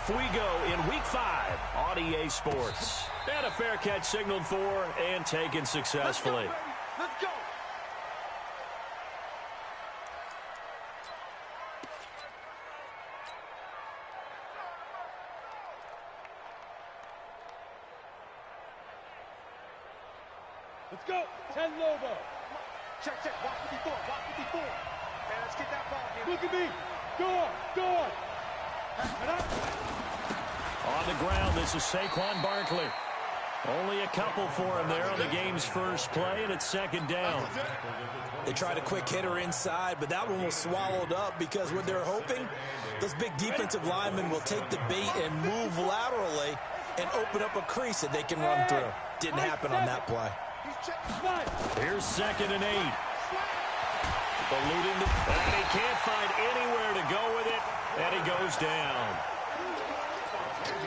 off we go in Week 5 on EA Sports. And a fair catch signaled for and taken successfully. Let's go. Let's go. 10 Lobo. Check. Watch 54. Man, let's get that ball here. Look at me. Go. On the ground, this is Saquon Barkley. Only a couple for him there on the game's first play, and it's second down. They tried a quick hitter inside, but that one was swallowed up because what they're hoping, those big defensive linemen will take the bait and move laterally and open up a crease that they can run through. Didn't happen on that play. Here's 2nd and 8. Eluding and he can't find anywhere to go with it, and he goes down.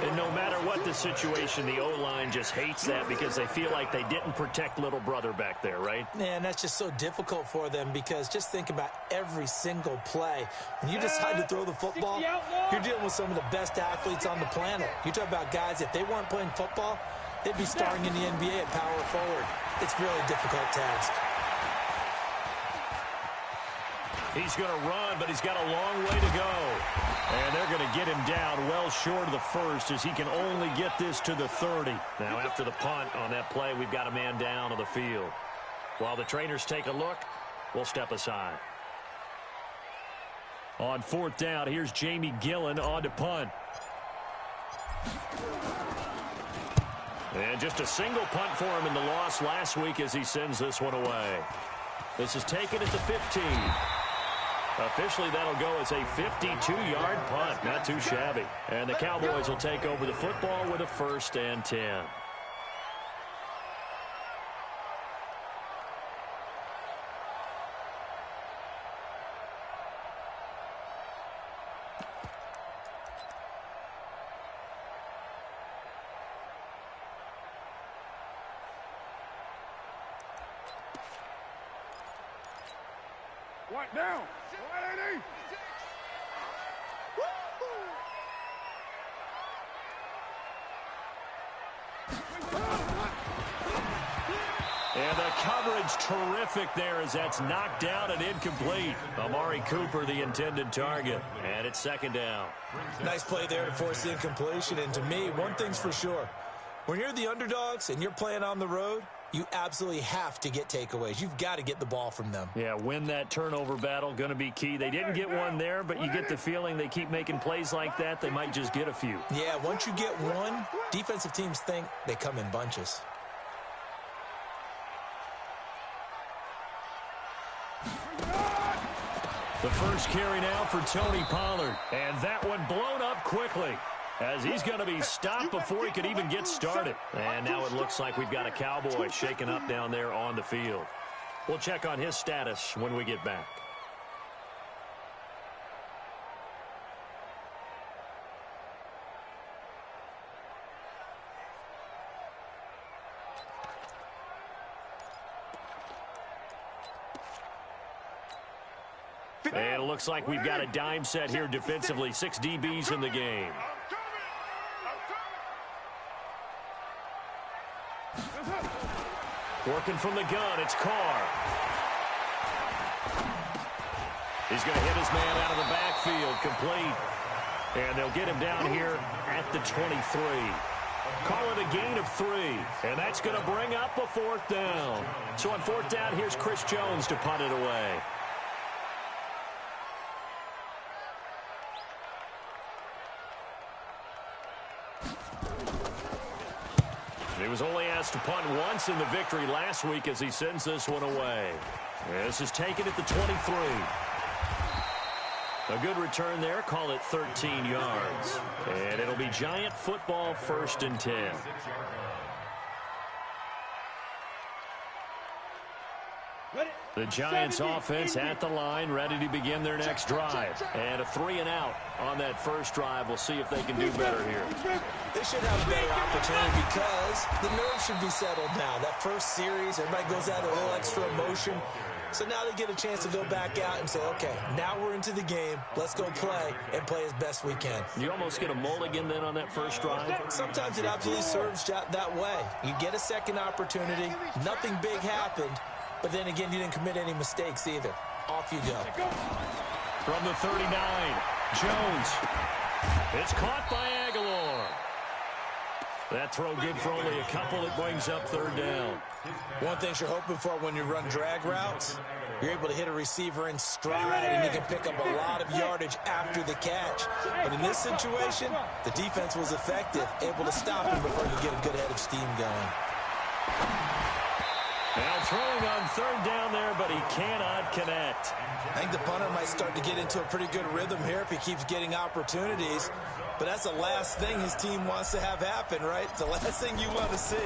And no matter what the situation, the O-line just hates that because they feel like they didn't protect little brother back there, right? Man, that's just so difficult for them because just think about every single play. When you decide to throw the football, you're dealing with some of the best athletes on the planet. You talk about guys, if they weren't playing football, they'd be starring in the NBA at power forward. It's a really difficult task. He's going to run, but he's got a long way to go. And they're going to get him down well short of the first as he can only get this to the 30. Now, after the punt on that play, we've got a man down on the field. While the trainers take a look, we'll step aside. On 4th down, here's Jamie Gillen on to punt. And just a single punt for him in the loss last week as he sends this one away. This is taken at the 15. Officially, that'll go as a 52-yard punt. Not too shabby. And the Cowboys will take over the football with a 1st and 10. What now? 180. And the coverage terrific there as that's knocked down and incomplete. Amari Cooper, the intended target. And it's 2nd down. Nice play there to force the incompletion. And to me, one thing's for sure. When you're the underdogs and you're playing on the road, you absolutely have to get takeaways. You've got to get the ball from them. Yeah, win that turnover battle, going to be key. They didn't get one there, but you get the feeling they keep making plays like that, they might just get a few. Yeah, once you get one, defensive teams think they come in bunches. The first carry now for Tony Pollard. And that one blown up quickly as he's going to be stopped before he could even get started. And now it looks like we've got a Cowboy shaken up down there on the field. We'll check on his status when we get back. And it looks like we've got a dime set here defensively. 6 DBs in the game. Working from the gun, it's Carr. He's going to hit his man out of the backfield, complete. And they'll get him down here at the 23. Call it a gain of 3. And that's going to bring up a 4th down. So on 4th down, here's Chris Jones to punt it away. He was only asked to punt once in the victory last week as he sends this one away. This is taken at the 23. A good return there. Call it 13 yards. And it'll be Giant football, 1st and 10. The Giants offense at the line, ready to begin their next drive. And a 3 and out on that first drive. We'll see if they can do better here. They should have a better opportunity because the nerves should be settled now. That first series, everybody goes out a little extra emotion. So now they get a chance to go back out and say, okay, now we're into the game. Let's go play and play as best we can. You almost get a mulligan then on that first drive? Sometimes it absolutely serves that way. You get a second opportunity. Nothing big happened. But then again, you didn't commit any mistakes either. Off you go. From the 39, Jones. It's caught by Aguilar. That throw good for only a couple. It brings up third down. One thing you're hoping for when you run drag routes, you're able to hit a receiver in stride, and you can pick up a lot of yardage after the catch. But in this situation, the defense was effective, able to stop him before he could get a good head of steam going. Now throwing on third down there, but he cannot connect. I think the punter might start to get into a pretty good rhythm here if he keeps getting opportunities. But that's the last thing his team wants to have happen, right? The last thing you want to see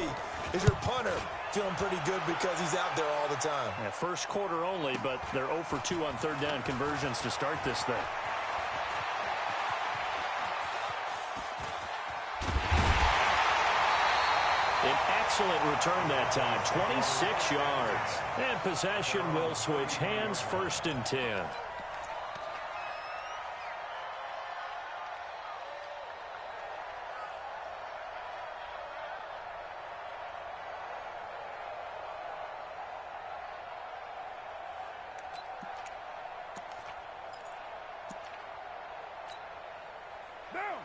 is your punter feeling pretty good because he's out there all the time. Yeah, first quarter only, but they're 0 for 2 on third down conversions to start this thing. An excellent return that time, 26 yards. And possession will switch hands, 1st and 10.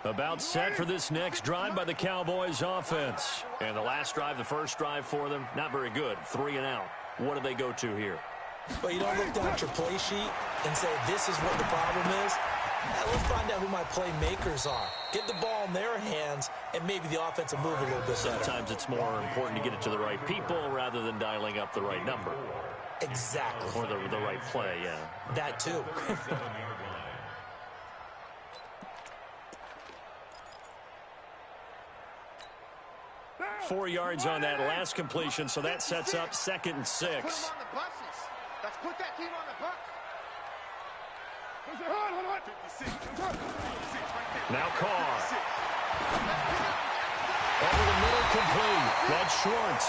About set for this next drive by the Cowboys offense. And the last drive, the first drive for them, not very good. 3 and out. What do they go to here? Well, you don't look down at your play sheet and say, this is what the problem is. Now, let's find out who my playmakers are. Get the ball in their hands, and maybe the offense will move a little bit better. Sometimes it's more important to get it to the right people rather than dialing up the right number. Exactly. Or the right play, yeah. That too. 4 yards on that last completion, so that sets up 2nd and 6. Let's put that team on the bus. Now Carr. Over the middle, complete. That's Schwartz.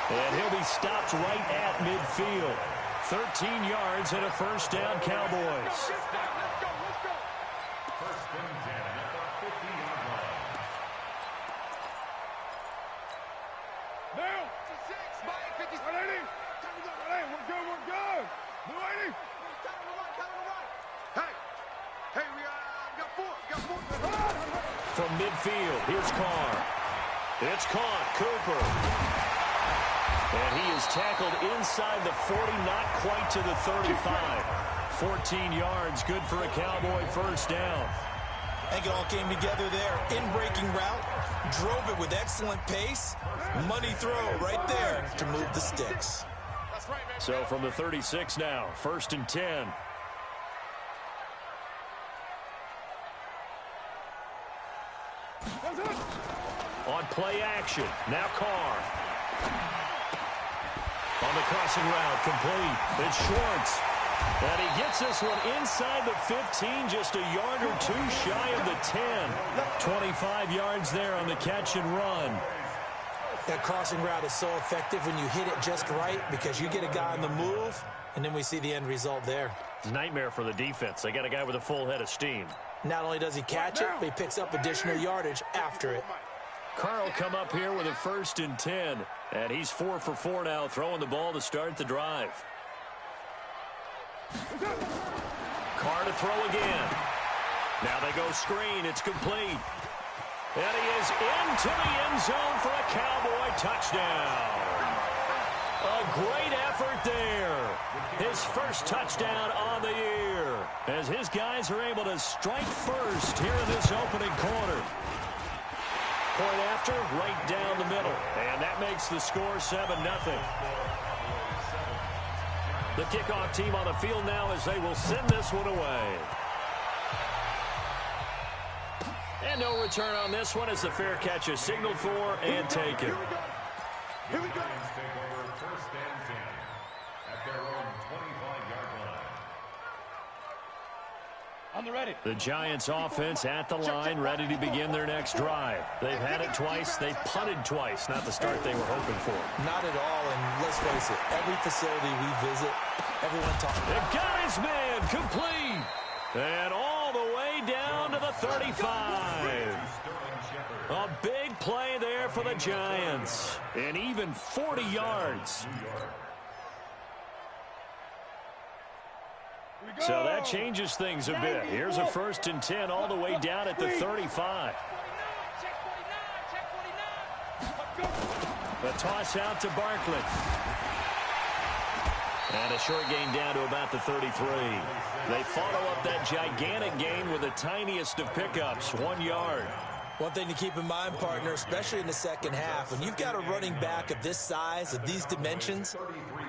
And he'll be stopped right at midfield. 13 yards and a 1st down, Cowboys. From midfield, here's Carr. It's caught, Cooper. And he is tackled inside the 40, not quite to the 35. 14 yards, good for a Cowboy 1st down. I think it all came together there. In-breaking route, drove it with excellent pace. Money throw right there to move the sticks. So from the 36 now, 1st and 10. On play action, now Carr. On the crossing route, complete. It's Schwartz. And he gets this one inside the 15, just a yard or 2 shy of the 10. 25 yards there on the catch and run. That crossing route is so effective when you hit it just right because you get a guy on the move, and then we see the end result there. Nightmare for the defense. They got a guy with a full head of steam. Not only does he catch it, but he picks up additional yardage after it. Carl come up here with a 1st and 10. And he's 4 for 4 now, throwing the ball to start the drive. Carr to throw again. Now they go screen. It's complete. And he is into the end zone for a Cowboy touchdown. A great effort there. His first touchdown on the year as his guys are able to strike first here in this opening quarter. Point after, right down the middle. And that makes the score 7-0. The kickoff team on the field now as they will send this one away. And no return on this one as the fair catch is signaled for and taken. Here we go. On the ready. The Giants offense at the line, ready to begin their next drive. They've had it twice. They've punted twice. Not the start they were hoping for. Not at all, and let's face it, every facility we visit, Everyone talking. It got his man complete. And all the way down to the 35. A big play there for the Giants. And even 40 yards. So that changes things a bit. Here's a 1st and 10 all the way down at the 35. The toss out to Barkley. And a short gain down to about the 33. They follow up that gigantic gain with the tiniest of pickups, 1 yard. One thing to keep in mind, partner, especially in the second half, when you've got a running back of this size, of these dimensions,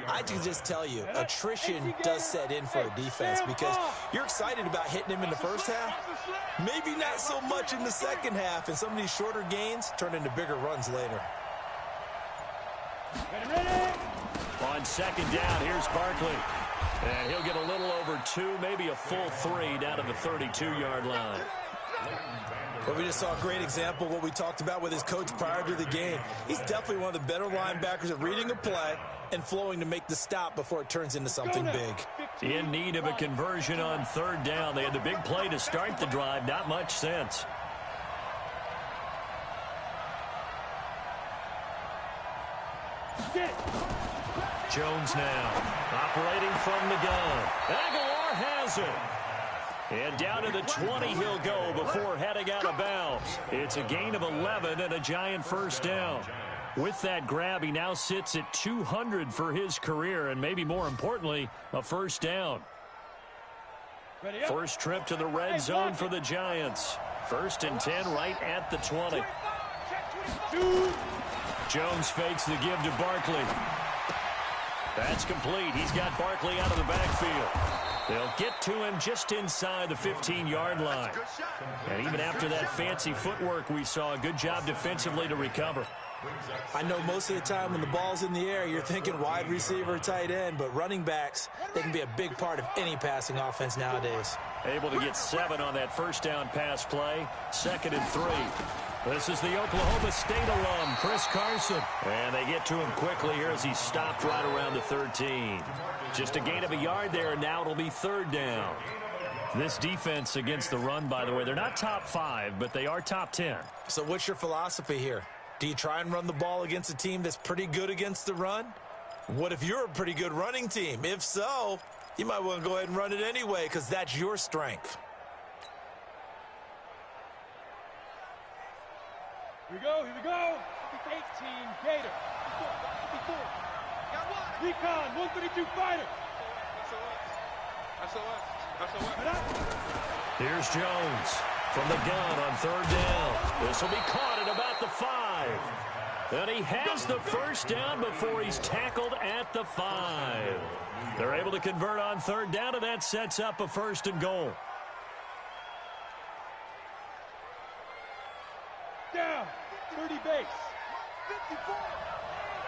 I can just tell you, attrition does set in for a defense because you're excited about hitting him in the first half. Maybe not so much in the second half, and some of these shorter gains turn into bigger runs later. On 2nd down, here's Barkley. And he'll get a little over 2, maybe a full 3 down to the 32-yard line. Well, we just saw a great example of what we talked about with his coach prior to the game. He's definitely one of the better linebackers at reading a play and flowing to make the stop before it turns into something big. In need of a conversion on 3rd down. They had the big play to start the drive. Not much sense. Jones now operating from the gun. Aguilar has it. And down to the 20 he'll go before heading out of bounds. It's a gain of 11 and a Giant 1st down. With that grab, he now sits at 200 for his career, and maybe more importantly, a 1st down. First trip to the red zone for the Giants. 1st and 10 right at the 20. Jones fakes the give to Barkley. That's complete. He's got Barkley out of the backfield. They'll get to him just inside the 15-yard line. And even after that fancy footwork we saw, a good job defensively to recover. I know most of the time when the ball's in the air, you're thinking wide receiver, tight end, but running backs, they can be a big part of any passing offense nowadays. Able to get 7 on that 1st down pass play. 2nd and 3. This is the Oklahoma State alum, Chris Carson. And they get to him quickly here as he stopped right around the 13. Just a gain of a yard there, and now it'll be 3rd down. This defense against the run, by the way, they're not top 5, but they are top 10. So what's your philosophy here? Do you try and run the ball against a team that's pretty good against the run? What if you're a pretty good running team? If so, you might want to go ahead and run it anyway because that's your strength. Here we go. 18, Gator. 54. Recon, 132 fighter. Here's Jones from the gun on 3rd down. This will be caught at about the 5. And he has the 1st down before he's tackled at the 5. They're able to convert on 3rd down, and that sets up a 1st and goal. Down, 30 base. 54.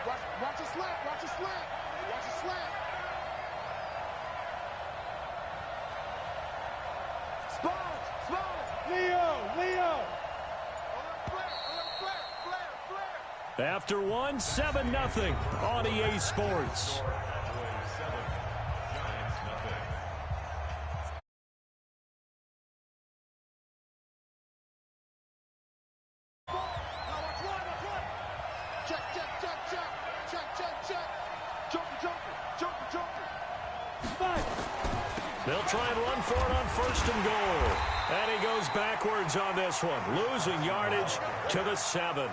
Watch a slant, watch a slant, watch a slant. Spot. Leo. After one, 7-0 on EA Sports. They'll try and run for it on 1st and goal. And he goes backwards on this one, losing yardage to the 7.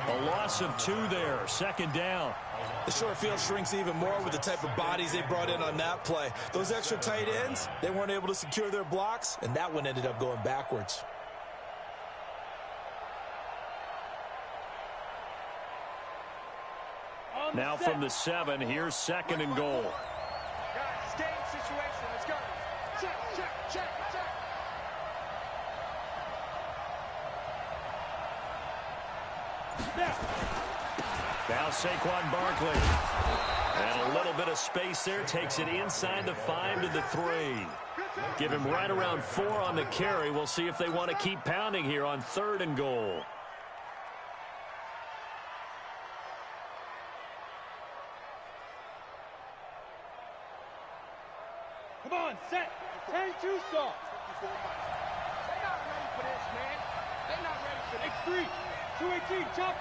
A loss of 2 there, 2nd down. The short field shrinks even more with the type of bodies they brought in on that play. Those extra tight ends, they weren't able to secure their blocks, and that one ended up going backwards. Now from the 7, here's 2nd and goal. Guys, game situation. Let's go. Check. Now Saquon Barkley. And a little bit of space there. Takes it inside the 5 to the 3. Give him right around 4 on the carry. We'll see if they want to keep pounding here on 3rd and goal. Come on, set. 10-2 soft. They're not ready for this, man. They're not ready for this. X3. 218. Chop.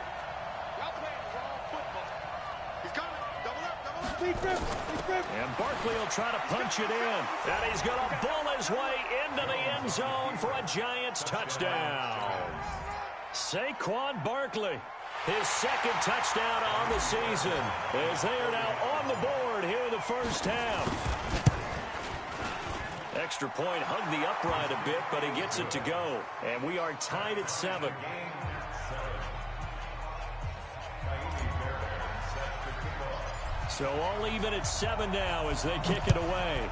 Y'all playing the wrong football. He's coming. Double up, double up. Lead grip. Lead grip. And Barkley will try to punch it in. And he's going to bull his way into the end zone for a Giants touchdown. Saquon Barkley, his second touchdown on the season, as they are now on the board here in the first half. Extra point hugged the upright a bit, but he gets it to go. And we are tied at 7. So all even at 7 now as they kick it away.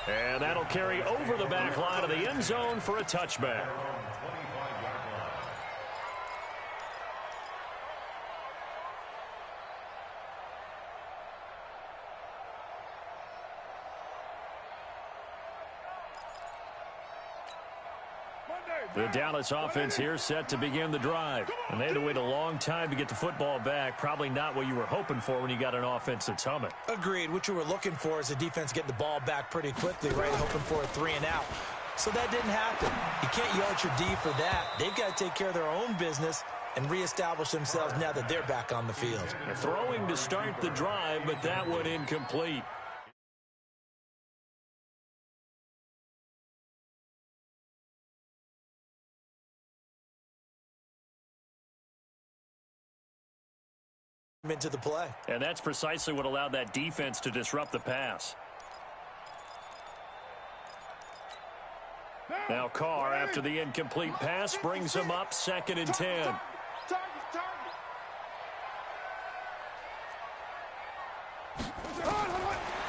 And that'll carry over the back line of the end zone for a touchback. The Dallas offense here set to begin the drive. And they had to wait a long time to get the football back. Probably not what you were hoping for when you got an offense that's humming. Agreed. What you were looking for is the defense getting the ball back pretty quickly, right? Hoping for a 3 and out. So that didn't happen. You can't yell at your D for that. They've got to take care of their own business and reestablish themselves now that they're back on the field. Throwing to start the drive, but that one incomplete. Into the play. And that's precisely what allowed that defense to disrupt the pass. Now Carr, after the incomplete pass, brings him up 2nd and 10.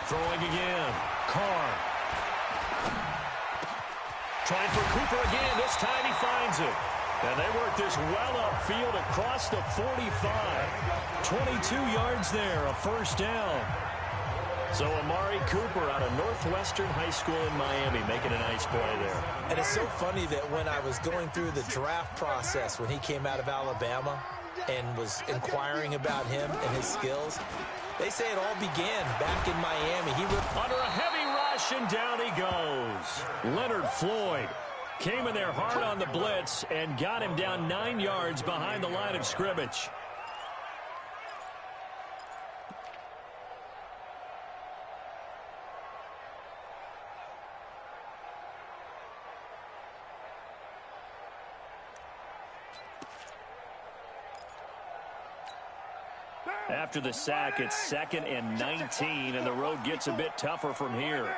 Throwing again. Carr. Trying for Cooper again. This time he finds it. And they work this well upfield across the 45. 22 yards there, a first down. So Amari Cooper out of Northwestern High School in Miami making a nice play there. And it's so funny that when I was going through the draft process when he came out of Alabama and was inquiring about him and his skills, they say it all began back in Miami. He was under a heavy rush, and down he goes. Leonard Floyd came in there hard on the blitz and got him down 9 yards behind the line of scrimmage. After the sack, it's 2nd and 19, and the road gets a bit tougher from here.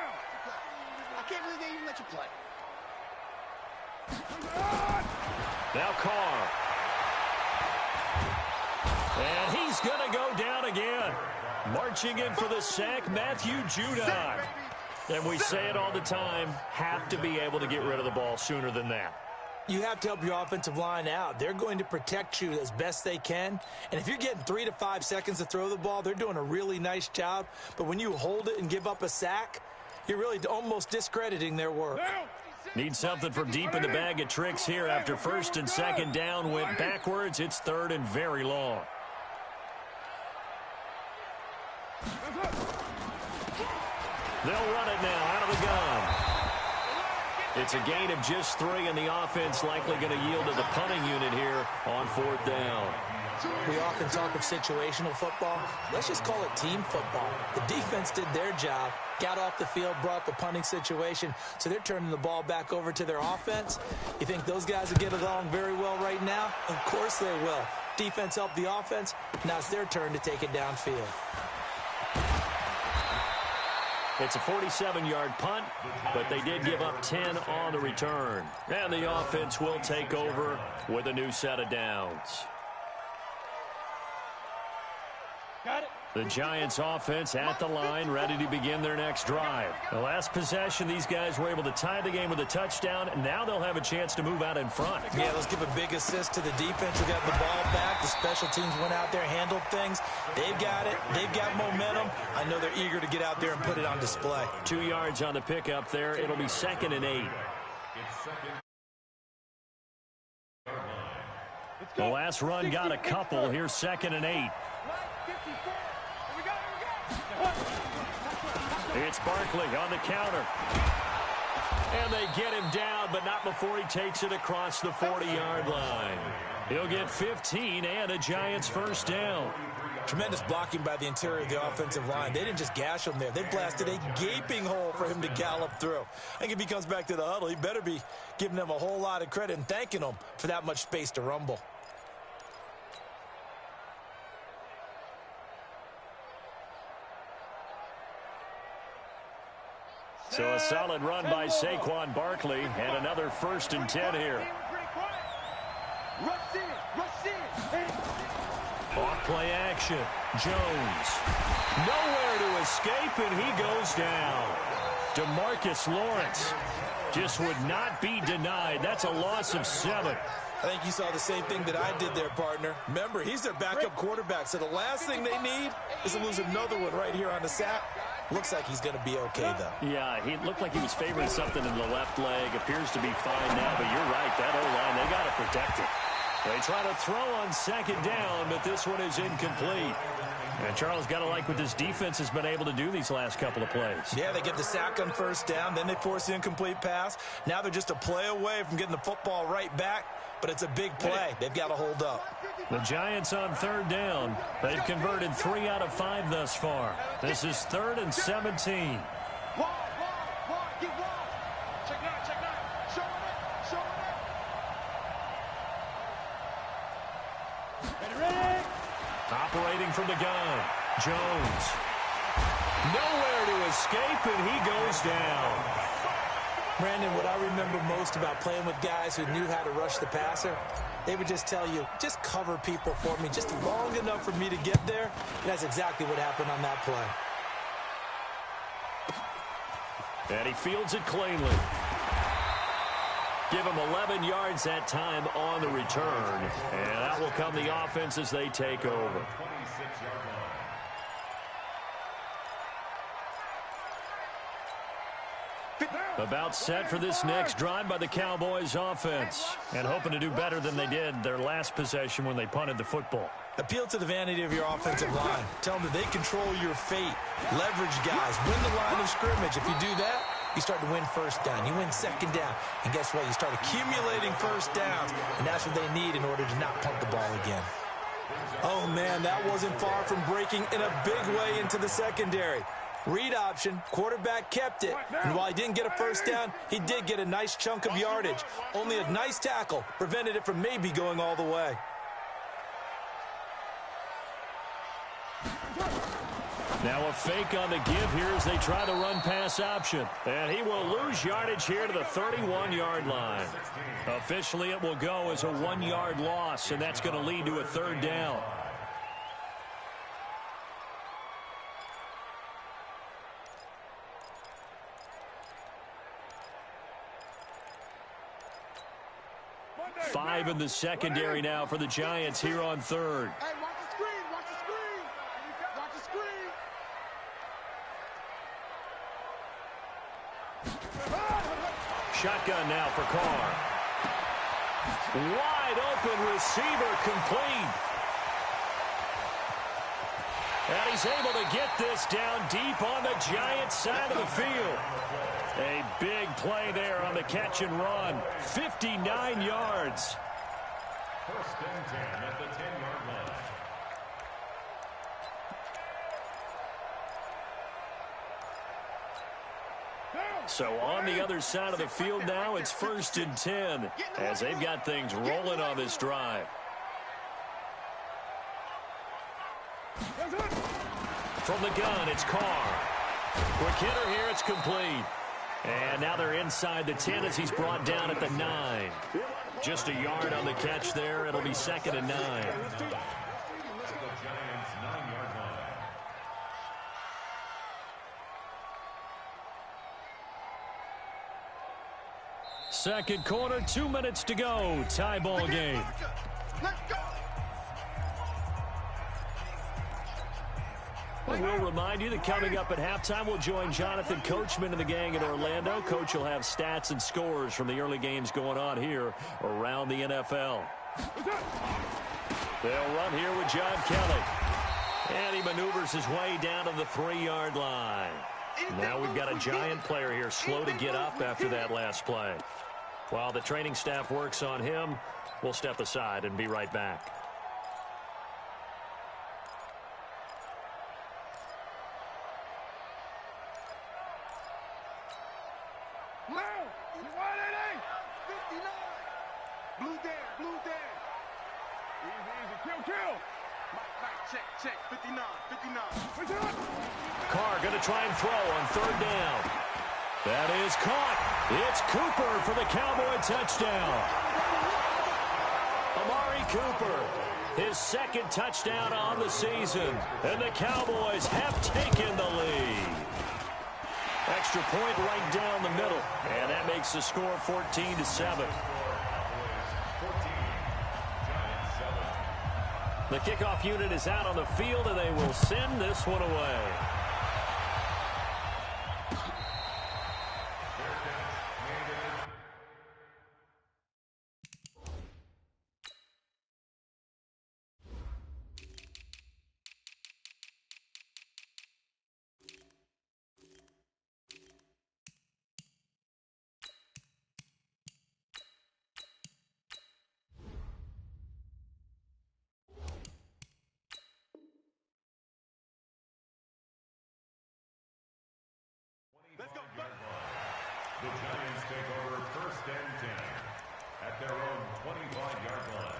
I can't believe they even let you play. Now Carr. And he's going to go down again. Marching in for the sack, Matthew Judon. And we say it all the time, have to be able to get rid of the ball sooner than that. You have to help your offensive line out. They're going to protect you as best they can. And if you're getting 3 to 5 seconds to throw the ball, they're doing a really nice job. But when you hold it and give up a sack, you're really almost discrediting their work. Need something from deep in the bag of tricks here after 1st and 2nd down went backwards. It's 3rd and very long. They'll run it now out of the gun. It's a gain of just 3, and the offense likely going to yield to the punting unit here on 4th down. We often talk of situational football. Let's just call it team football. The defense did their job, got off the field, brought the punting situation, so they're turning the ball back over to their offense. You think those guys will get along very well right now? Of course they will. Defense helped the offense. Now it's their turn to take it downfield. It's a 47-yard punt, but they did give up 10 on the return. And the offense will take over with a new set of downs. Got it. The Giants offense at the line, ready to begin their next drive. The last possession, these guys were able to tie the game with a touchdown, and now they'll have a chance to move out in front. Yeah, let's give a big assist to the defense who got the ball back. The special teams went out there, handled things. They've got it. They've got momentum. I know they're eager to get out there and put it on display. 2 yards on the pickup there. It'll be 2nd and 8. The last run got a couple. Here's 2nd and 8. It's Barkley on the counter. And they get him down, but not before he takes it across the 40-yard line. He'll get 15 and a Giants first down. Tremendous blocking by the interior of the offensive line. They didn't just gash him there. They blasted a gaping hole for him to gallop through. I think if he comes back to the huddle, he better be giving them a whole lot of credit and thanking them for that much space to rumble. So a solid run by Saquon Barkley and another 1st and 10 here. Off play action. Jones. Nowhere to escape, and he goes down. DeMarcus Lawrence just would not be denied. That's a loss of 7. I think you saw the same thing that I did there, partner. Remember, he's their backup quarterback, so the last thing they need is to lose another one right here on the sack. Looks like he's going to be okay, though. Yeah, he looked like he was favoring something in the left leg. Appears to be fine now, but you're right. That O-line, they got to protect it. They try to throw on 2nd down, but this one is incomplete. And Charles got to like what this defense has been able to do these last couple of plays. Yeah, they get the sack on 1st down, then they force the incomplete pass. Now they're just a play away from getting the football right back, but it's a big play. They've got to hold up. The Giants on 3rd down. They've converted 3 out of 5 thus far. This is 3rd and 17. Operating from the gun, Jones. Nowhere to escape, and he goes down. Brandon, what I remember most about playing with guys who knew how to rush the passer, they would just tell you, just cover people for me just long enough for me to get there. And that's exactly what happened on that play. And he fields it cleanly. Give him 11 yards that time on the return. And that will come the offense as they take over. About set for this next drive by the Cowboys offense. And hoping to do better than they did their last possession when they punted the football. Appeal to the vanity of your offensive line. Tell them that they control your fate. Leverage guys. Win the line of scrimmage. If you do that, you start to win 1st down. You win 2nd down. And guess what? You start accumulating 1st downs. And that's what they need in order to not punt the ball again. Oh, man, that wasn't far from breaking in a big way into the secondary. Read option, quarterback kept it. And while he didn't get a 1st down, he did get a nice chunk of yardage. Only a nice tackle prevented it from maybe going all the way. Now a fake on the give here as they try the run-pass option. And he will lose yardage here to the 31-yard line. Officially, it will go as a 1-yard loss, and that's going to lead to a 3rd down. Five in the secondary now for the Giants here on 3rd. Hey, watch the screen, watch the screen. Watch the screen. Shotgun now for Carr. Wide open receiver complete. And he's able to get this down deep on the Giants side of the field. A big play there on the catch and run. 59 yards. 1st and 10 at the 10-yard line. So on the other side of the field now, it's 1st and 10 as they've got things rolling on this drive. From the gun, it's Carr. Quick hitter here, it's complete. And now they're inside the 10 as he's brought down at the 9. Just a yard on the catch there. It'll be 2nd and 9. Second quarter, 2 minutes to go. Tie ball game. Let's go. We'll remind you that coming up at halftime, we'll join Jonathan Coachman and the gang in Orlando. Coach will have stats and scores from the early games going on here around the NFL. They'll run here with John Kelly. And he maneuvers his way down to the 3-yard line. Now we've got a giant player here slow to get up after that last play. While the training staff works on him, we'll step aside and be right back. Check, 59. Carr going to try and throw on 3rd down. That is caught. It's Cooper for the Cowboy touchdown. Amari Cooper, his 2nd touchdown on the season. And the Cowboys have taken the lead. Extra point right down the middle. And that makes the score 14-7. The kickoff unit is out on the field, and they will send this one away. The Giants take over 1st and 10 at their own 25-yard line.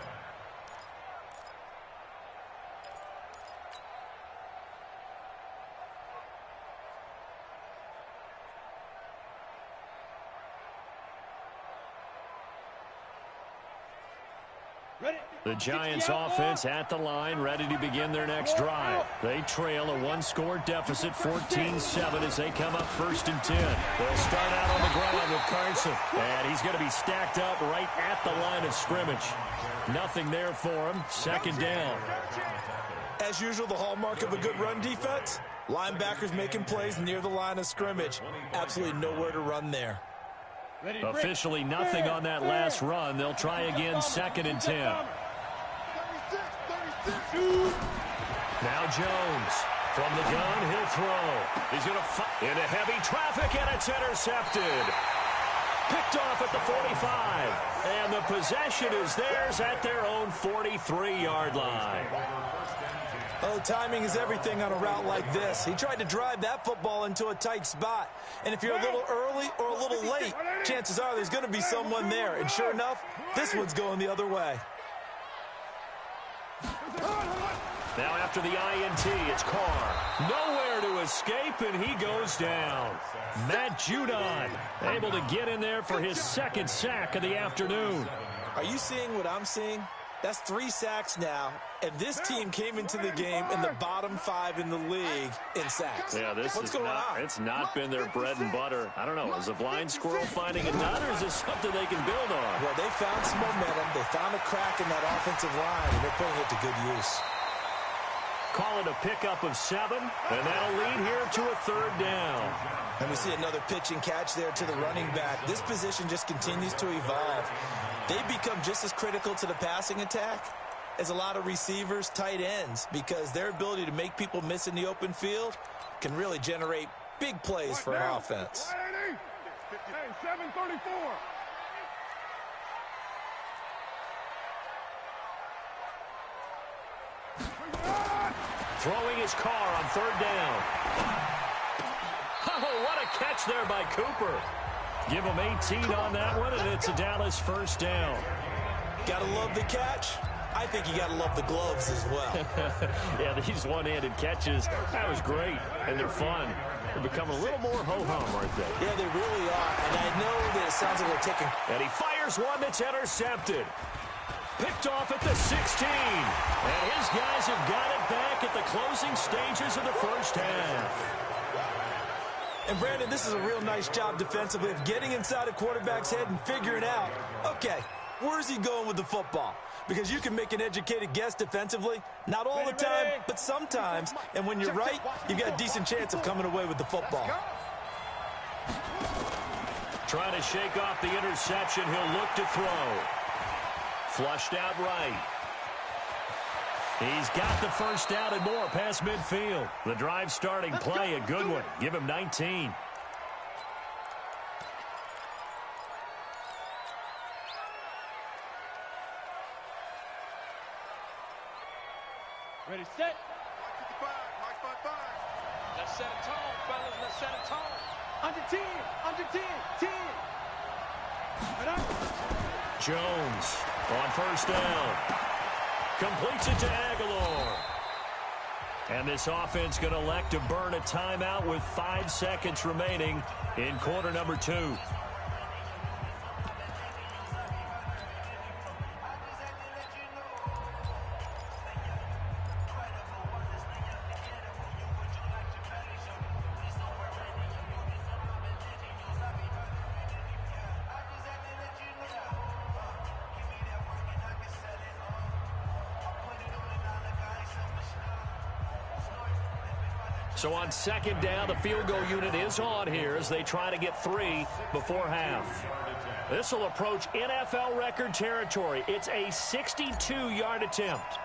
The Giants offense at the line, ready to begin their next drive. They trail a 1-score deficit, 14-7, as they come up 1st and 10. They'll start out on the ground with Carson, and he's going to be stacked up right at the line of scrimmage. Nothing there for him. 2nd down. As usual, the hallmark of a good run defense, linebackers making plays near the line of scrimmage. Absolutely nowhere to run there. Officially nothing on that last run. They'll try again, 2nd and 10. Now Jones from the gun, he'll throw. He's going to fight into heavy traffic, and it's intercepted. Picked off at the 45, and the possession is theirs at their own 43-yard line. Oh, timing is everything on a route like this. He tried to drive that football into a tight spot. And if you're a little early or a little late, chances are there's going to be someone there. And sure enough, this one's going the other way. Now after the INT, it's Carr. Nowhere to escape, and he goes down. Matt Judon able to get in there for his 2nd sack of the afternoon. Are you seeing what I'm seeing? That's 3 sacks now, and this team came into the game in the bottom 5 in the league in sacks. Yeah, it's not been their bread and butter. I don't know, is a blind squirrel finding a nut, or is this something they can build on? Well, they found some momentum. They found a crack in that offensive line, and they're putting it to good use. Call it a pickup of 7, and that'll lead here to a 3rd down. And we see another pitch and catch there to the running back. This position just continues to evolve. They become just as critical to the passing attack as a lot of receivers, tight ends, because their ability to make people miss in the open field can really generate big plays for an offense. Hey, 734. Throwing his Carr on 3rd down. Oh, what a catch there by Cooper. Give him 18 on that one, and it's a Dallas 1st down. Gotta love the catch. I think you gotta love the gloves as well. Yeah, these one-handed catches, that was great, and they're fun. They're becoming a little more ho-hum, aren't they? Yeah, they really are, and I know that it sounds like they're taking... And he fires one that's intercepted. Picked off at the 16. And his guys have got it back at the closing stages of the 1st half. And, Brandon, this is a real nice job defensively of getting inside a quarterback's head and figuring out, okay, where's he going with the football? Because you can make an educated guess defensively, not all the time, but sometimes. And when you're right, you've got a decent chance of coming away with the football. Trying to shake off the interception. He'll look to throw. Flushed out right. He's got the first down and more past midfield. The drive starting play, a good one. Give him 19. Ready, set. Mark by 5. Let's set a tone, fellas. Let's set a tone. Under 10. Under 10. 10. Jones on first down. Completes it to Aguilar. And this offense going to elect to burn a timeout with 5 seconds remaining in quarter number 2. So on second down, the field goal unit is on here as they try to get 3 before half. This will approach NFL record territory. It's a 62-yard attempt.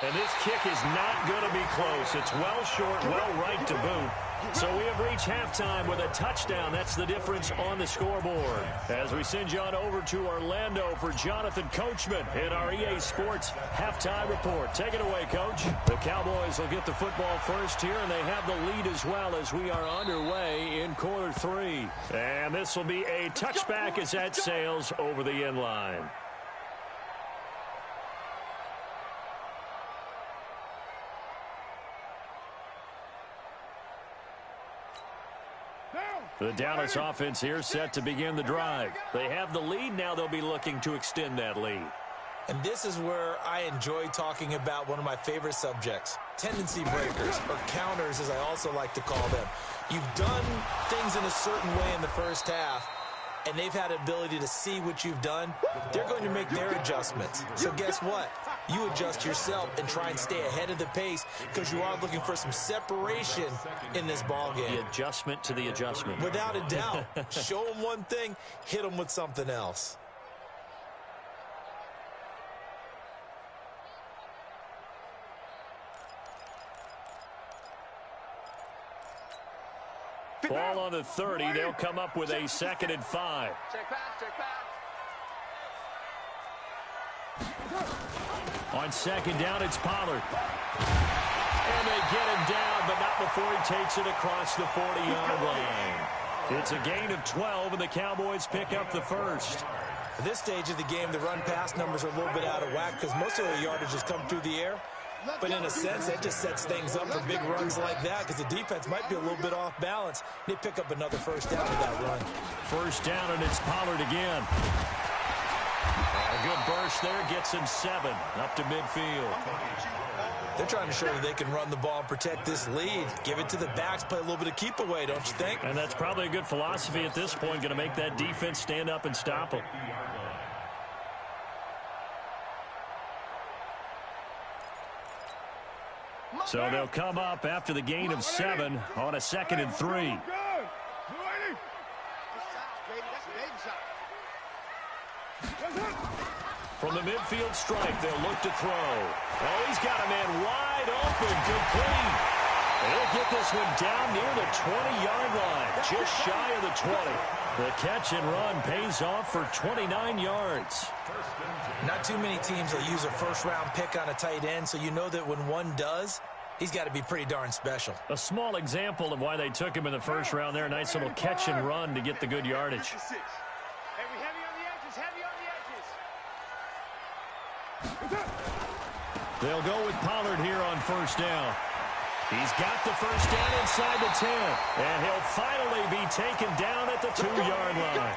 And this kick is not going to be close. It's well short, well right to boot. So we have reached halftime with a touchdown. That's the difference on the scoreboard. As we send you on over to Orlando for Jonathan Coachman in our EA Sports halftime report. Take it away, Coach. The Cowboys will get the football first here, and they have the lead as well as we are underway in quarter 3. And this will be a touchback as that sails over the end line. The Dallas offense here set to begin the drive. They have the lead now. They'll be looking to extend that lead. And this is where I enjoy talking about one of my favorite subjects, tendency breakers, or counters as I also like to call them. You've done things in a certain way in the first half, and they've had the ability to see what you've done. They're going to make their adjustments. So guess what? You adjust yourself and try and stay ahead of the pace because you are looking for some separation in this ball game. The adjustment to the adjustment. Without a doubt. Show them one thing, hit them with something else. Ball on the 30. They'll come up with a 2nd and 5. Check back, check back. On second down, it's Pollard. And they get him down, but not before he takes it across the 40-yard line. It's a gain of 12, and the Cowboys pick up the first. At this stage of the game, the run-pass numbers are a little bit out of whack because most of the yardage has come through the air. But in a sense, that just sets things up for big runs like that because the defense might be a little bit off balance. They pick up another first down with that run. First down, and it's Pollard again. A good burst there gets him 7 up to midfield. They're trying to show that they can run the ball and protect this lead. Give it to the backs, play a little bit of keep away, don't you think? And that's probably a good philosophy at this point, going to make that defense stand up and stop them. So they'll come up after the gain of 7 on a 2nd and 3. From the midfield stripe, they'll look to throw. Oh, he's got a man wide open. Complete. They'll get this one down near the 20-yard line, just shy of the 20. The catch and run pays off for 29 yards. Not too many teams will use a first-round pick on a tight end, so you know that when one does, he's got to be pretty darn special. A small example of why they took him in the first round there. A nice little catch and run to get the good yardage. They'll go with Pollard here on first down. He's got the first down inside the 10. And he'll finally be taken down at the 2-yard line.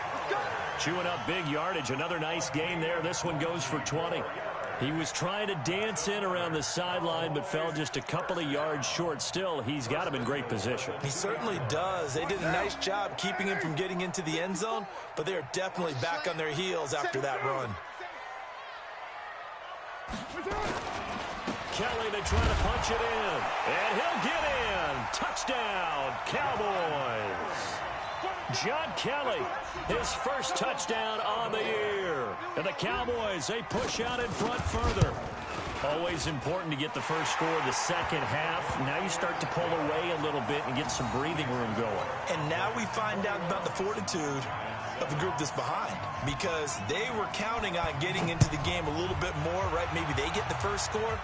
Chewing up big yardage. Another nice gain there. This one goes for 20. He was trying to dance in around the sideline, but fell just a couple of yards short. Still, he's got him in great position. He certainly does. They did a nice job keeping him from getting into the end zone, but they're definitely back on their heels after that run. Kelly to try to punch it in. And he'll get in. Touchdown, Cowboys. John Kelly, his first touchdown on the year. And the Cowboys, they push out in front further. Always important to get the first score of the second half. Now you start to pull away a little bit and get some breathing room going. And now we find out about the fortitude of the group that's behind, because they were counting on getting into the game a little bit more, right? Maybe they get the first score.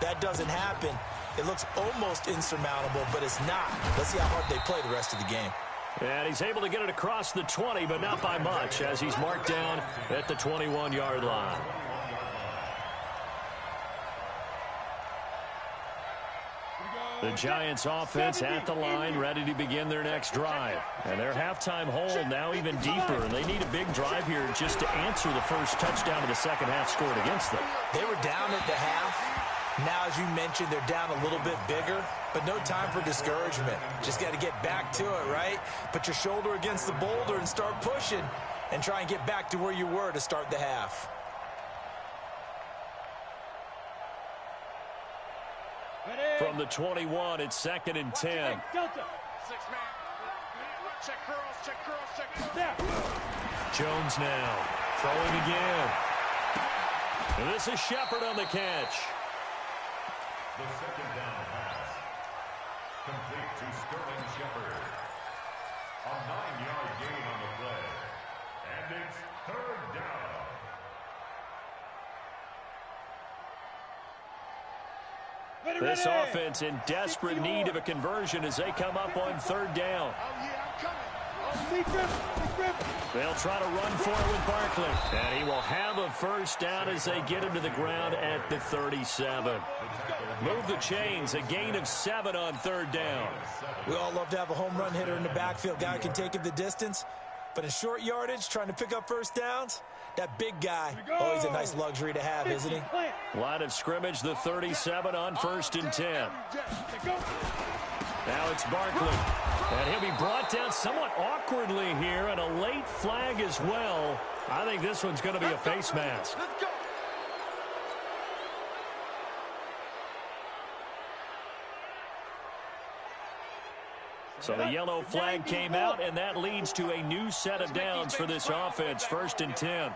That doesn't happen. It looks almost insurmountable, but it's not. Let's see how hard they play the rest of the game. And he's able to get it across the 20, but not by much, as he's marked down at the 21-yard line. The Giants offense at the line, ready to begin their next drive. And their halftime hole now even deeper, and they need a big drive here just to answer the first touchdown of the second half scored against them. They were down at the half. Now, as you mentioned, they're down a little bit bigger, but no time for discouragement. Just got to get back to it, right? Put your shoulder against the boulder and start pushing and try and get back to where you were to start the half. From the 21, it's 2nd and 10. Jones now throwing again. And this is Shepard on the catch. The second down pass. Complete to Sterling Shepard. A 9-yard gain on the play. And it's 3rd down. This offense in desperate need of a conversion as they come up on 3rd down. They'll try to run for it with Barkley. And he will have a first down as they get him to the ground at the 37. Move the chains, a gain of 7 on 3rd down. We all love to have a home run hitter in the backfield, guy who can take it the distance. But in short yardage, trying to pick up first downs, that big guy, always a nice luxury to have, isn't he? Line of scrimmage, the 37 on 1st and 10. Now it's Barkley. And he'll be brought down somewhat awkwardly here, and a late flag as well. I think this one's going to be a face mask. So the yellow flag came out, and that leads to a new set of downs for this offense. 1st and 10.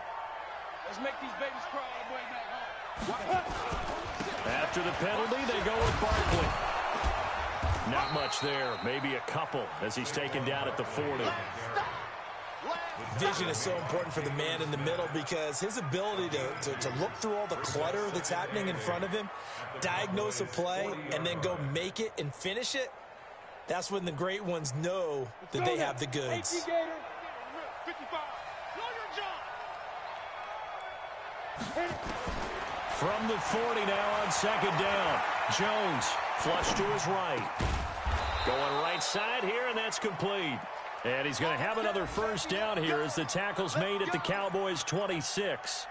Let's make these babies cry all the way back home. After the penalty, they go with Barkley. Not much there, maybe a couple as he's taken down at the 40. Vision is so important for the man in the middle because his ability to look through all the clutter that's happening in front of him, diagnose a play, and then go make it and finish it, that's when the great ones know that they have the goods. From the 40 now on 2nd down. Jones flush to his right. Going right side here, and that's complete. And he's going to have another first down here as the tackle's made at the Cowboys' 26.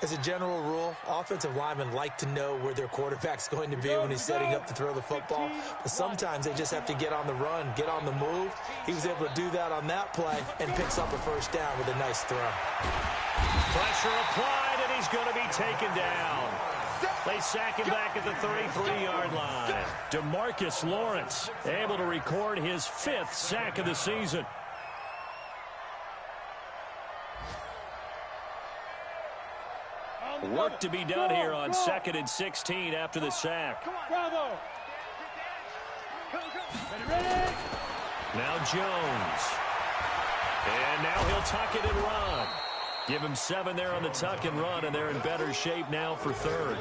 As a general rule, offensive linemen like to know where their quarterback's going to be when he's setting up to throw the football. But sometimes they just have to get on the run, get on the move. He was able to do that on that play and picks up a first down with a nice throw. Pressure applied, and he's going to be taken down. They sack him back at the 33-yard line. DeMarcus Lawrence able to record his 5th sack of the season. Work to be done here on 2nd and 16 after the sack. Bravo. Now Jones. And now he'll tuck it and run. Give him 7 there on the tuck and run, and they're in better shape now for 3rd.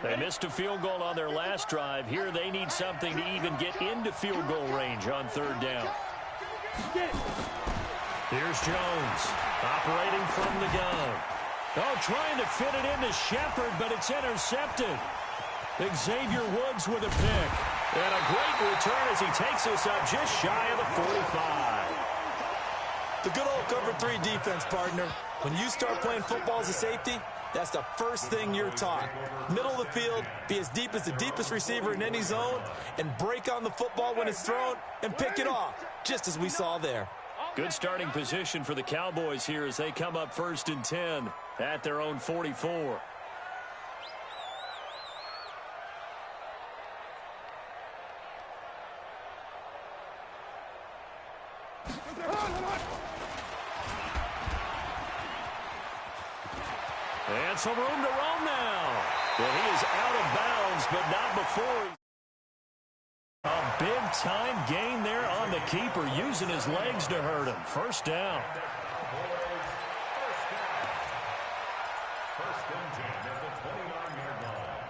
They missed a field goal on their last drive. Here they need something to even get into field goal range on 3rd down. Here's Jones operating from the gun. Oh, trying to fit it into Shepard, but it's intercepted. Xavier Woods with a pick. And a great return as he takes us up just shy of the 45. The good old cover 3 defense, partner. When you start playing football as a safety, that's the first thing you're taught. Middle of the field, be as deep as the deepest receiver in any zone, and break on the football when it's thrown and pick it off, just as we saw there. Good starting position for the Cowboys here as they come up 1st and 10 at their own 44. And some room to roam now. Well, he is out of bounds, but not before. A big-time gain there on the keeper, using his legs to hurt him. First down. First and 10 at the 29-yard line.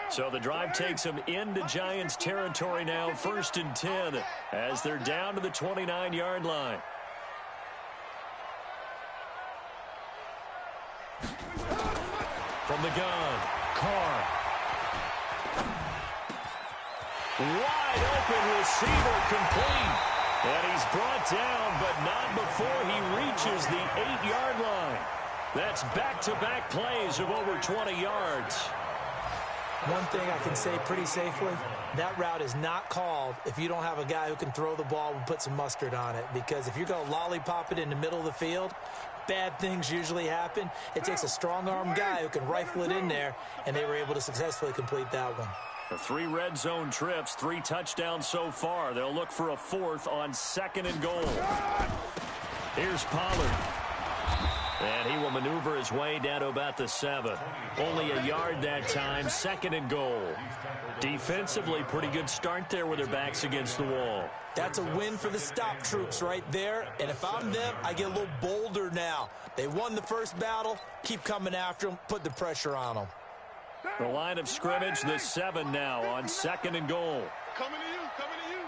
So the drive takes them into Giants territory now, 1st and 10, as they're down to the 29-yard line. From the gun, Carr. Wide open receiver, complete. And he's brought down, but not before he reaches the 8-yard line. That's back-to-back plays of over 20 yards. One thing I can say pretty safely, that route is not called if you don't have a guy who can throw the ball and put some mustard on it. Because if you're going to lollipop it in the middle of the field, bad things usually happen. It takes a strong-armed guy who can rifle it in there, and they were able to successfully complete that one. The 3 red zone trips, 3 touchdowns so far. They'll look for a 4th on 2nd and goal. Here's Pollard. And he will maneuver his way down to about the 7. Only a yard that time, 2nd and goal. Defensively, pretty good start there with their backs against the wall. That's a win for the stop troops right there. And if I'm them, I get a little bolder now. They won the first battle. Keep coming after them. Put the pressure on them. The line of scrimmage, the 7 now on 2nd and goal. Coming to you, coming to you.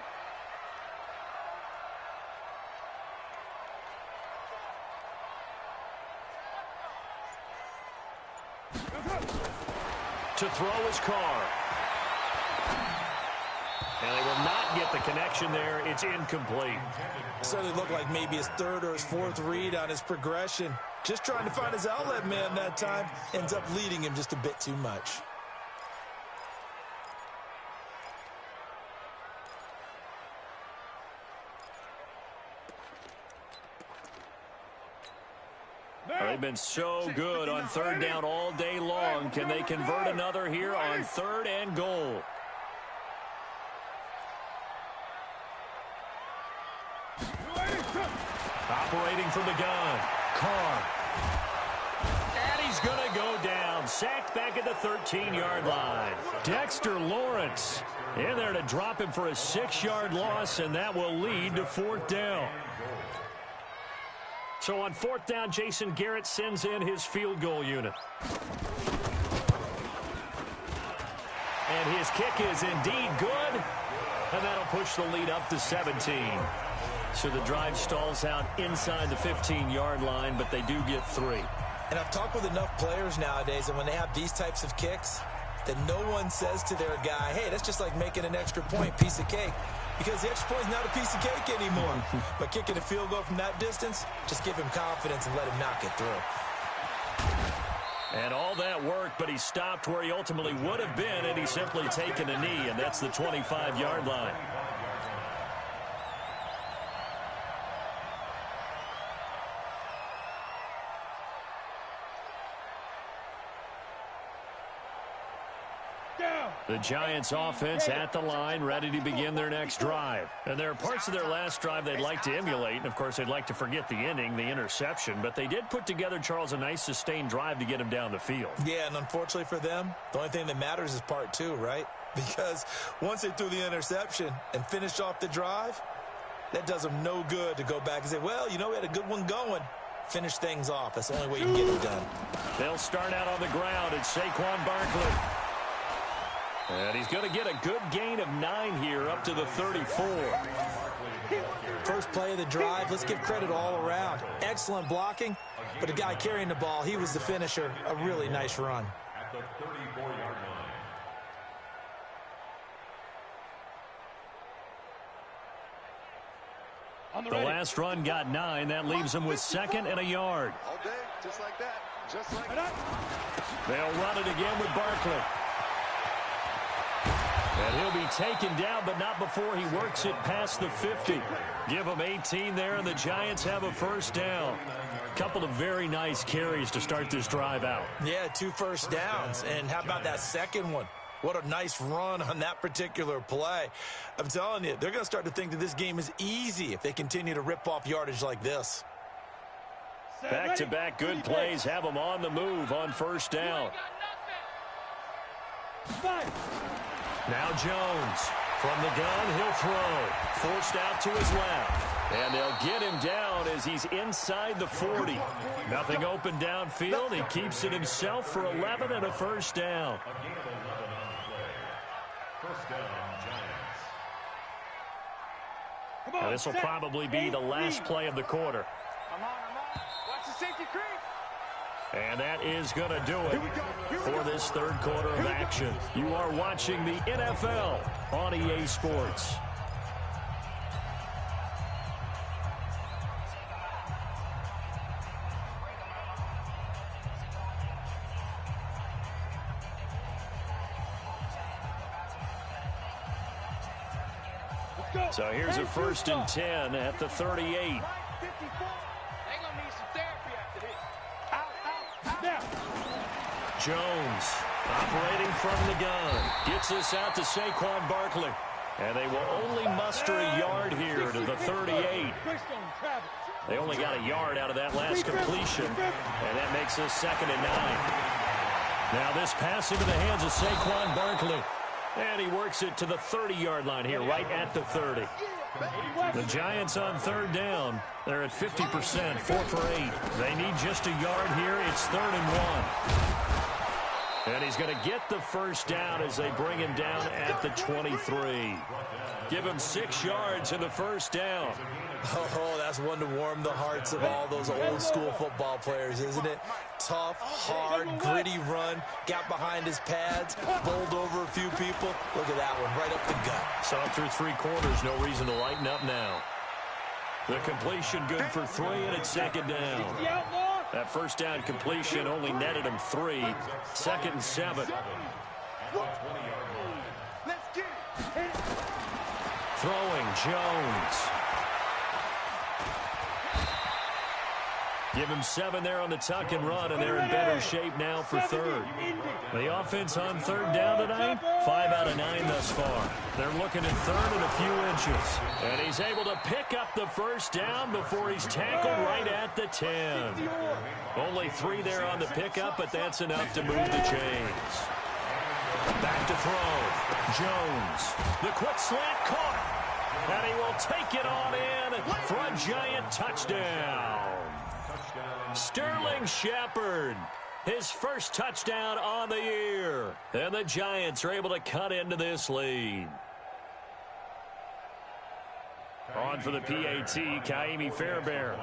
To throw his Carr. And they will not get the connection there. It's incomplete. Certainly looked like maybe his 3rd or his 4th read on his progression. Just trying to find his outlet man that time. Ends up leading him just a bit too much. They've been so good on 3rd down all day long. Can they convert another here on 3rd and goal? Operating from the gun, Carr. And he's going to go down. Sacked back at the 13-yard line. Dexter Lawrence in there to drop him for a 6-yard loss, and that will lead to 4th down. So on 4th down, Jason Garrett sends in his field goal unit. And his kick is indeed good. And that'll push the lead up to 17. So the drive stalls out inside the 15-yard line, but they do get 3. And I've talked with enough players nowadays, and when they have these types of kicks, that no one says to their guy, hey, that's just like making an extra point, piece of cake. Because the extra point is not a piece of cake anymore. But kicking a field goal from that distance, just give him confidence and let him knock it through. And all that work, but he stopped where he ultimately would have been had he simply taken a knee, and that's the 25-yard line. The Giants offense at the line, ready to begin their next drive. And there are parts of their last drive they'd like to emulate. And, of course, they'd like to forget the inning, the interception. But they did put together, Charles, a nice sustained drive to get him down the field. Yeah, and unfortunately for them, the only thing that matters is part 2, right? Because once they threw the interception and finished off the drive, that does them no good to go back and say, well, you know, we had a good one going. Finish things off. That's the only way you can get it done. They'll start out on the ground. It's Saquon Barkley. And he's going to get a good gain of 9 here up to the 34. First play of the drive, let's give credit all around. Excellent blocking, but the guy carrying the ball, he was the finisher. A really nice run. At the 34-yard line. The last run got 9. That leaves him with 2nd and a yard. All day, just like that. Just like that. They'll run it again with Barkley. And he'll be taken down, but not before he works it past the 50. Give him 18 there, and the Giants have a first down. Couple of very nice carries to start this drive out. Yeah, 2 first downs. And how about that second one? What a nice run on that particular play. I'm telling you, they're going to start to think that this game is easy if they continue to rip off yardage like this. Back-to-back good plays have them on the move on first down. Now Jones. From the gun, he'll throw. Forced out to his left. And they'll get him down as he's inside the 40. Nothing open downfield. He keeps it himself for 11 and a first down. A gain of 11 on the play. First down, Giants. Now, this will probably be the last play of the quarter. I'm on. Watch the safety creep. And that is going to do it for this third quarter of action. You are watching the NFL on EA Sports. So here's a 1st and 10 at the 38. Jones operating from the gun. Gets this out to Saquon Barkley. And they will only muster a yard here to the 38. They only got a yard out of that last completion. And that makes this 2nd and 9. Now this pass into the hands of Saquon Barkley. And he works it to the 30-yard line here, right at the 30. The Giants on 3rd down. They're at 50%, 4 for 8. They need just a yard here. It's 3rd and 1. And he's going to get the first down as they bring him down at the 23. Give him 6 yards in the first down. Oh, that's one to warm the hearts of all those old-school football players, isn't it? Tough, hard, gritty run. Got behind his pads, bowled over a few people. Look at that one, right up the gut. Saw through 3 quarters, no reason to lighten up now. The completion good for 3, and it's 2nd down. That first down completion only netted him 3. 2nd and 7. Throwing Jones. Give him 7 there on the tuck and run, and they're in better shape now for 3rd. The offense on 3rd down tonight, 5 out of 9 thus far. They're looking at 3rd and a few inches. And he's able to pick up the first down before he's tackled right at the 10. Only 3 there on the pickup, but that's enough to move the chains. Back to throw. Jones. The quick slant caught. And he will take it on in for a Giant touchdown. Sterling Shepard, his first touchdown on the year. And the Giants are able to cut into this lead. On for the PAT, Kaimi Fairbairn.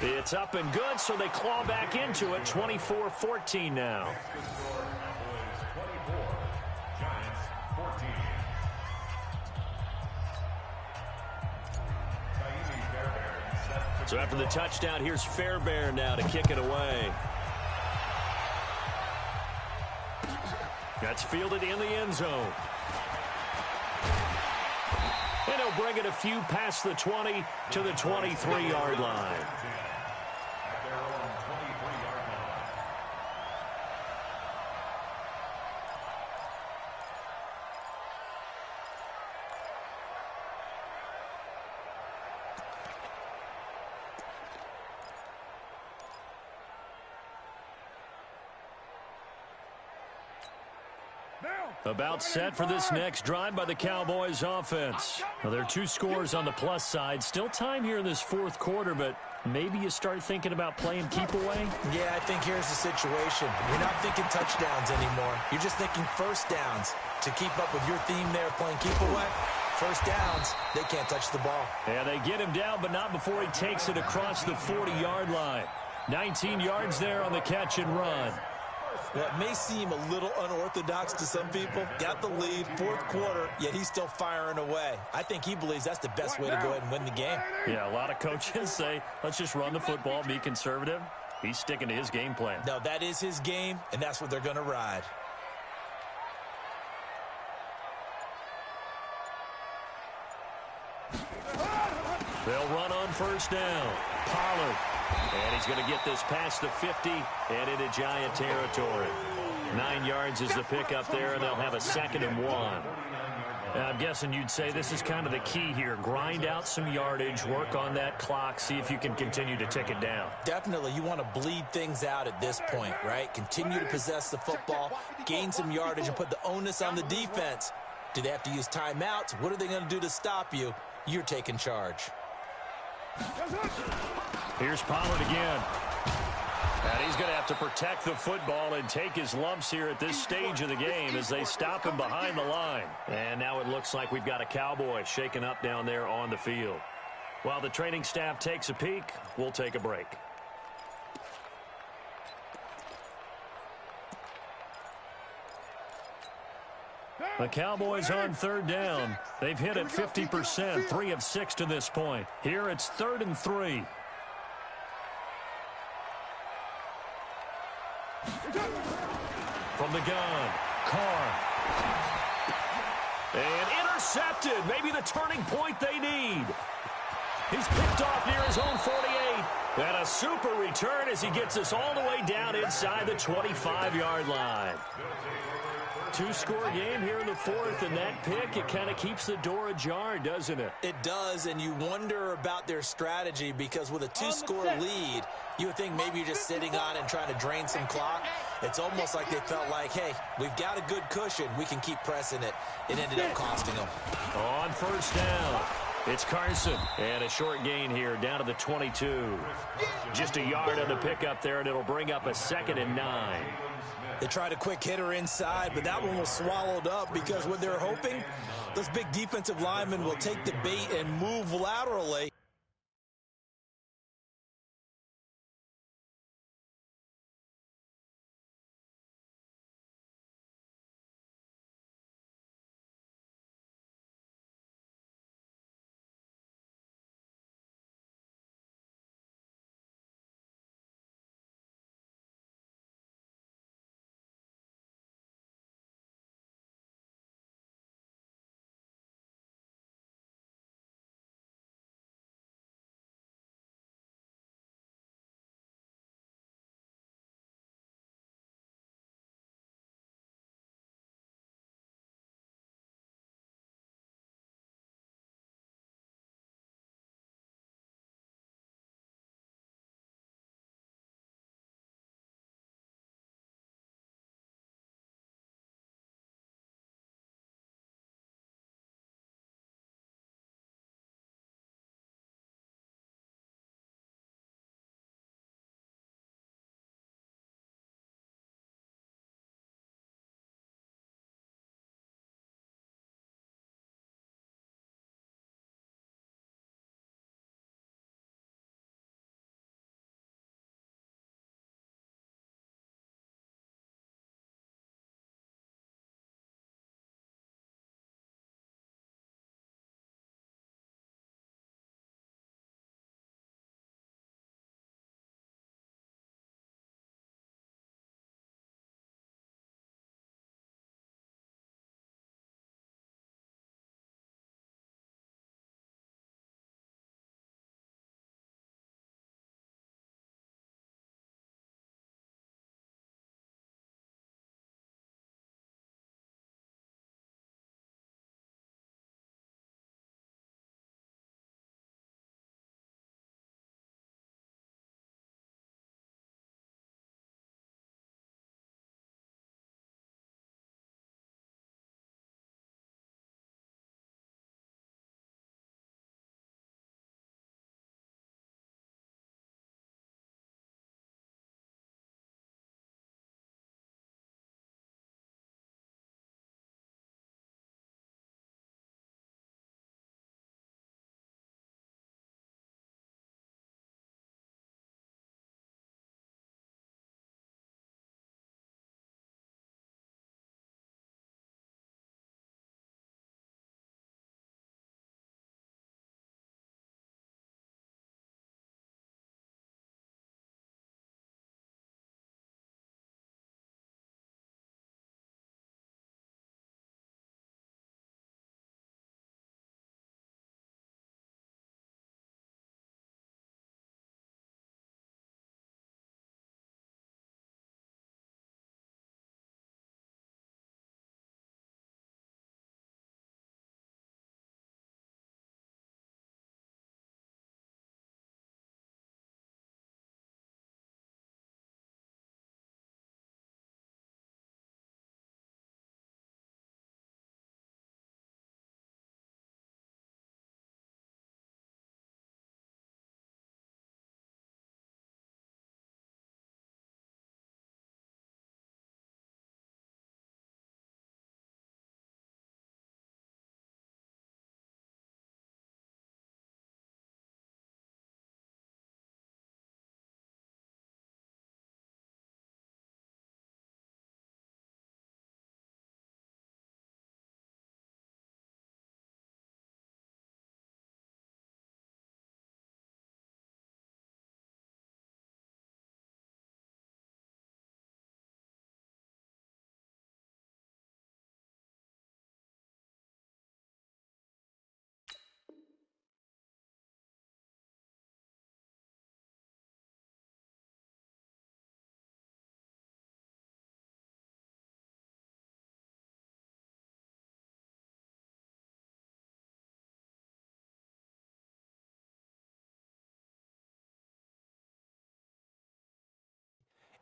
It's up and good, so they claw back into it. 24-14 now. So after the touchdown, here's Fairbairn now to kick it away. That's fielded in the end zone. And he'll bring it a few past the 20 to the 23-yard line. About set for this next drive by the Cowboys offense. Well, there are 2 scores on the plus side. Still time here in this 4th quarter, but maybe you start thinking about playing keep away? Yeah, I think here's the situation. You're not thinking touchdowns anymore. You're just thinking first downs. To keep up with your theme there, playing keep away, first downs, they can't touch the ball. Yeah, they get him down, but not before he takes it across the 40-yard line. 19 yards there on the catch and run. Well, it may seem a little unorthodox to some people. Got the lead, 4th quarter, yet he's still firing away. I think he believes that's the best way to go ahead and win the game. Yeah, a lot of coaches say, let's just run the football, be conservative. He's sticking to his game plan. No, that is his game, and that's what they're going to ride. They'll run on first down. Pollard. And he's going to get this past the 50 and into Giant territory. 9 yards is the pickup there, and they'll have a 2nd and 1. I'm guessing you'd say this is kind of the key here. Grind out some yardage, work on that clock, see if you can continue to tick it down. Definitely, you want to bleed things out at this point, right? Continue to possess the football, gain some yardage, and put the onus on the defense. Do they have to use timeouts? What are they going to do to stop you? You're taking charge. Here's Pollard again. And he's going to have to protect the football and take his lumps here at this stage of the game as they stop him behind the line. And now it looks like we've got a Cowboy shaken up down there on the field. While the training staff takes a peek, we'll take a break. The Cowboys on 3rd down. They've hit it 50%, 3 of 6 to this point. Here it's 3rd and 3. From the gun, Carr. And intercepted. Maybe the turning point they need. He's picked off near his own 48. And a super return as he gets us all the way down inside the 25-yard line. 2-score game here in the 4th, and that pick, it kind of keeps the door ajar, doesn't it? It does, and you wonder about their strategy because with a 2-score lead, you would think maybe you're just sitting on it and trying to drain some clock. It's almost like they felt like, hey, we've got a good cushion. We can keep pressing it. It ended up costing them. On first down, it's Carson. And a short gain here down to the 22. Just a yard on the pickup there, and it'll bring up a 2nd and 9. They tried a quick hitter inside, but that one was swallowed up because what they're hoping, those big defensive linemen will take the bait and move laterally.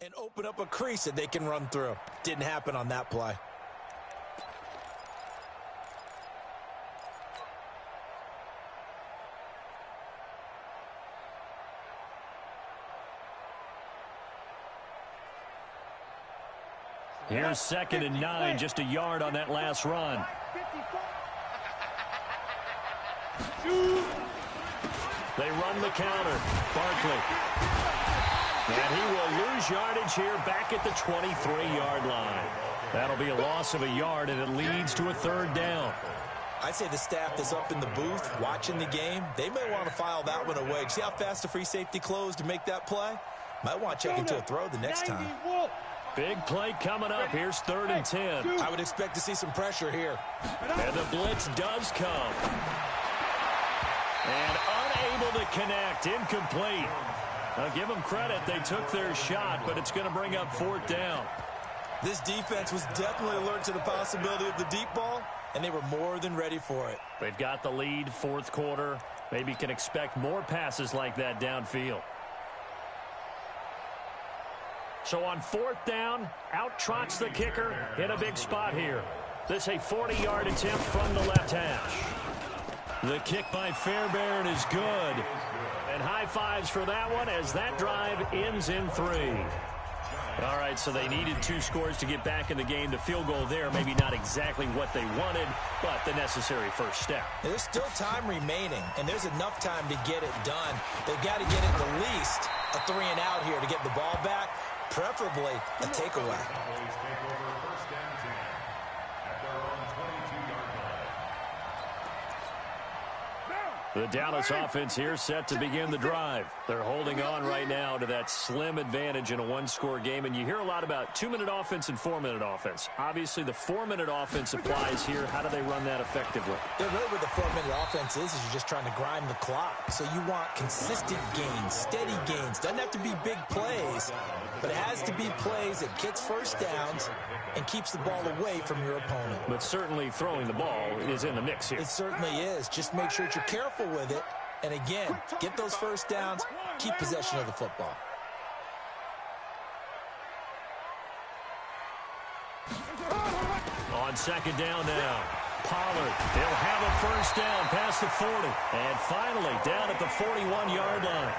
and open up a crease that they can run through. Didn't happen on that play. Here's 2nd and 9, just a yard on that last run. They run the counter. Barkley. And he will lose yardage here back at the 23-yard line. That'll be a loss of a yard, and it leads to a 3rd down. I'd say the staff that's up in the booth watching the game, they may want to file that one away. See how fast the free safety closed to make that play? Might want to check into a throw the next time. Big play coming up. Here's 3rd and 10. I would expect to see some pressure here. And the blitz does come. And unable to connect. Incomplete. Now give them credit. They took their shot, but it's going to bring up 4th down. This defense was definitely alert to the possibility of the deep ball, and they were more than ready for it. They've got the lead, 4th quarter. Maybe can expect more passes like that downfield. So on 4th down, out trots the kicker in a big spot here. This a 40-yard attempt from the left hash. The kick by Fairbairn is good. And high fives for that one as that drive ends in 3. All right, so they needed 2 scores to get back in the game. The field goal there, maybe not exactly what they wanted, but the necessary first step. There's still time remaining, and there's enough time to get it done. They've got to get at the least a 3 and out here to get the ball back, preferably a takeaway. The Dallas offense here set to begin the drive. They're holding on right now to that slim advantage in a 1-score game. And you hear a lot about 2-minute offense and 4-minute offense. Obviously, the 4-minute offense applies here. How do they run that effectively? Yeah, really what the 4-minute offense is you're just trying to grind the clock. So you want consistent gains, steady gains. Doesn't have to be big plays, but it has to be plays that gets first downs and keeps the ball away from your opponent. But certainly throwing the ball is in the mix here. It certainly is. Just make sure that you're careful with it. And again, get those first downs, keep possession of the football. On 2nd down now, Pollard. He'll have a first down past the 40. And finally, down at the 41-yard line.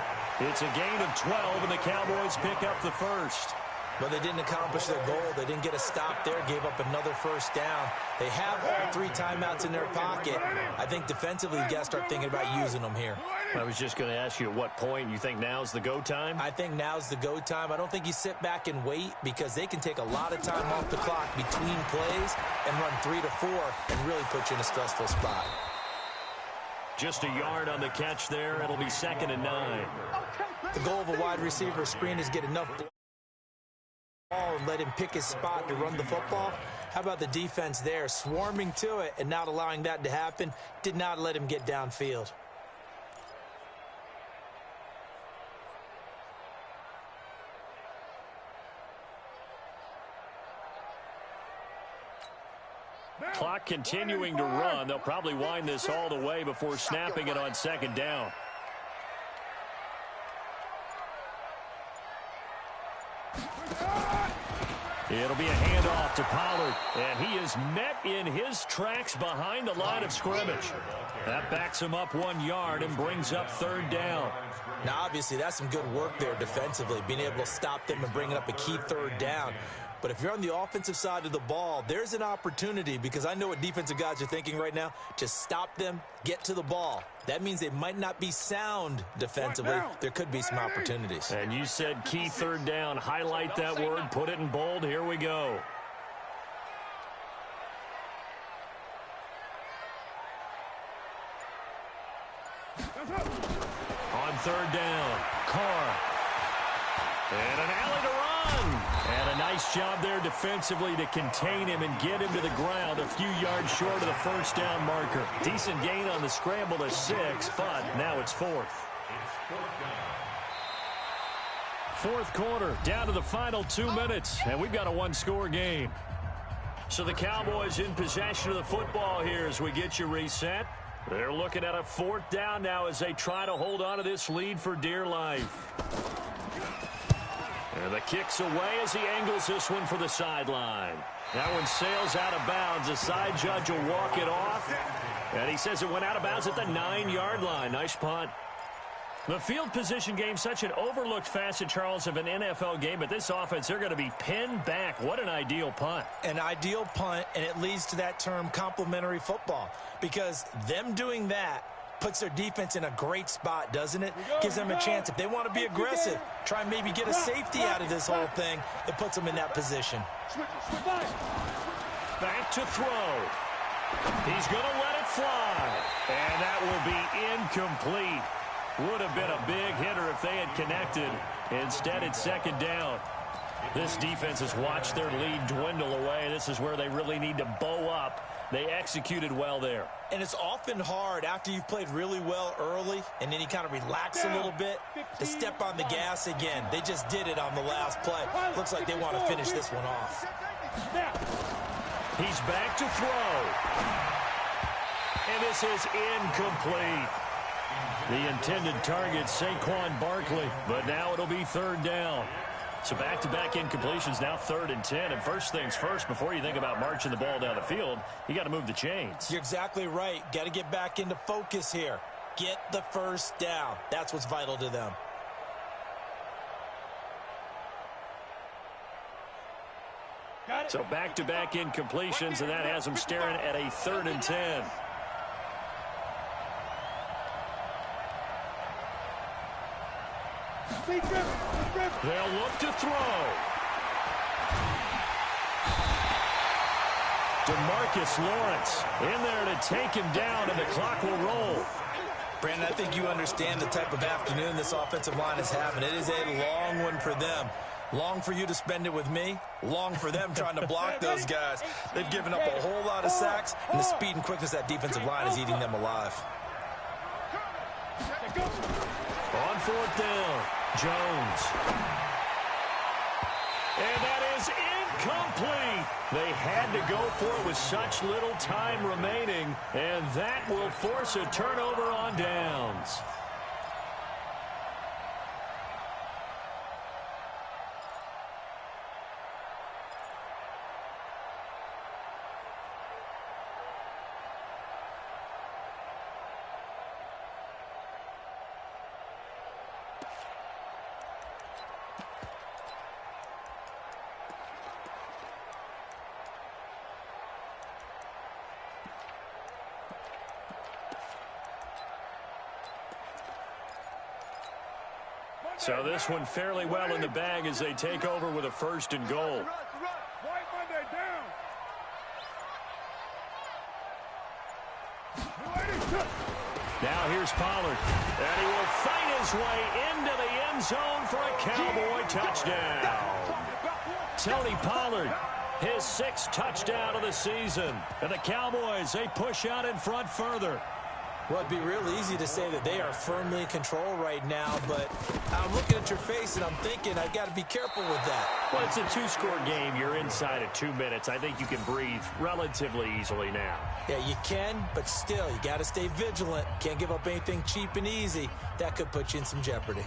It's a gain of 12, and the Cowboys pick up the first. But they didn't accomplish their goal. They didn't get a stop there, gave up another first down. They have all 3 timeouts in their pocket. I think defensively, you got to start thinking about using them here. I was just going to ask you at what point you think now's the go time? I think now's the go time. I don't think you sit back and wait because they can take a lot of time off the clock between plays and run 3 to 4 and really put you in a stressful spot. Just a yard on the catch there. It'll be 2nd and 9. The goal of a wide receiver screen is get enough ball and let him pick his spot to run the football. How about the defense there, swarming to it and not allowing that to happen? Did not let him get downfield. Clock continuing to run. They'll probably wind this all the way before snapping it on 2nd down. It'll be a handoff to Pollard, and he is met in his tracks behind the line of scrimmage. That backs him up 1 yard and brings up 3rd down. Now, obviously, that's some good work there defensively, being able to stop them and bringing up a key 3rd down. But if you're on the offensive side of the ball, there's an opportunity, because I know what defensive guys are thinking right now. Just stop them, get to the ball. That means they might not be sound defensively. There could be some opportunities. And you said key 3rd down. Highlight that word, put it in bold. Here we go. On 3rd down, Carr. And an alley to run. And a nice job there defensively to contain him and get him to the ground a few yards short of the first down marker. Decent gain on the scramble to 6, but now it's 4th. 4th quarter, down to the final 2 minutes, and we've got a 1-score game. So the Cowboys in possession of the football here as we get you reset. They're looking at a 4th down now as they try to hold on to this lead for dear life. And the kick's away as he angles this one for the sideline. That one sails out of bounds. The side judge will walk it off. And he says it went out of bounds at the 9-yard line. Nice punt. The field position game, such an overlooked facet, Charles, of an NFL game. But this offense, they're going to be pinned back. What an ideal punt. An ideal punt, and it leads to that term complementary football. Because them doing that puts their defense in a great spot, doesn't it? Gives them a chance. If they want to be aggressive, try and maybe get a safety out of this whole thing, it puts them in that position. Back to throw. He's going to let it fly. And that will be incomplete. Would have been a big hitter if they had connected. Instead, it's second down. This defense has watched their lead dwindle away. This is where they really need to bow up. They executed well there. And it's often hard after you've played really well early and then you kind of relax a little bit to step on the gas again. They just did it on the last play. Looks like they want to finish this one off. He's back to throw. And this is incomplete. The intended target, Saquon Barkley, but now it'll be third down. So back-to-back incompletions, now 3rd and 10. And first things first, before you think about marching the ball down the field, you got to move the chains. You're exactly right. Got to get back into focus here. Get the first down. That's what's vital to them. So back-to-back incompletions, and that has them staring at a 3rd and 10. They'll look to throw. DeMarcus Lawrence in there to take him down, and the clock will roll. Brandon, I think you understand the type of afternoon this offensive line is having. It is a long one for them. Long for you to spend it with me. Long for them trying to block those guys. They've given up a whole lot of sacks, and the speed and quickness of that defensive line is eating them alive. On 4th down, Jones. And that is incomplete. They had to go for it with such little time remaining, and that will force a turnover on downs. So this one fairly well in the bag as they take over with a 1st and goal. Now here's Pollard. And he will fight his way into the end zone for a Cowboy touchdown. Tony Pollard, his 6th touchdown of the season. And the Cowboys, they push out in front further. Well, it'd be real easy to say that they are firmly in control right now, but I'm looking at your face and I'm thinking I've got to be careful with that. Well, it's a 2-score game. You're inside of 2 minutes. I think you can breathe relatively easily now. Yeah, you can, but still, you got to stay vigilant. Can't give up anything cheap and easy. That could put you in some jeopardy.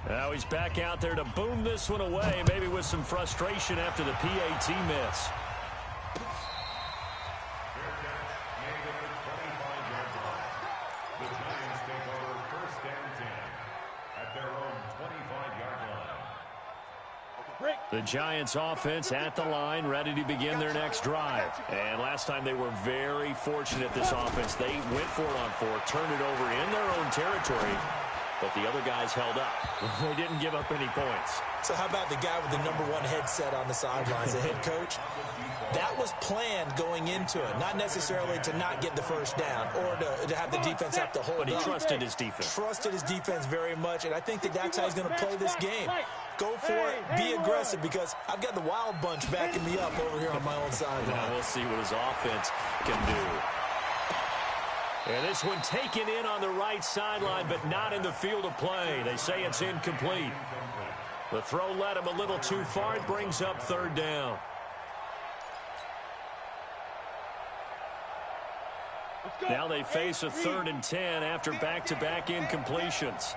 Now he's back out there to boom this one away, maybe with some frustration after the PAT miss. The Giants offense at the line, ready to begin their next drive. And last time they were very fortunate, this offense. They went for it on 4, turned it over in their own territory, but the other guys held up. They didn't give up any points. So how about the guy with the #1 headset on the sidelines, the head coach? That was planned going into it, not necessarily to not get the first down or to have the defense have to hold up. But he trusted his defense. Trusted his defense very much, and I think that's how he's going to play this game. Go for it, be aggressive, because I've got the wild bunch backing me up over here on my own sideline. Now we'll see what his offense can do. And this one taken in on the right sideline, but not in the field of play. They say it's incomplete. The throw led him a little too far. It brings up 3rd down. Now they face a 3rd and 10 after back-to-back incompletions.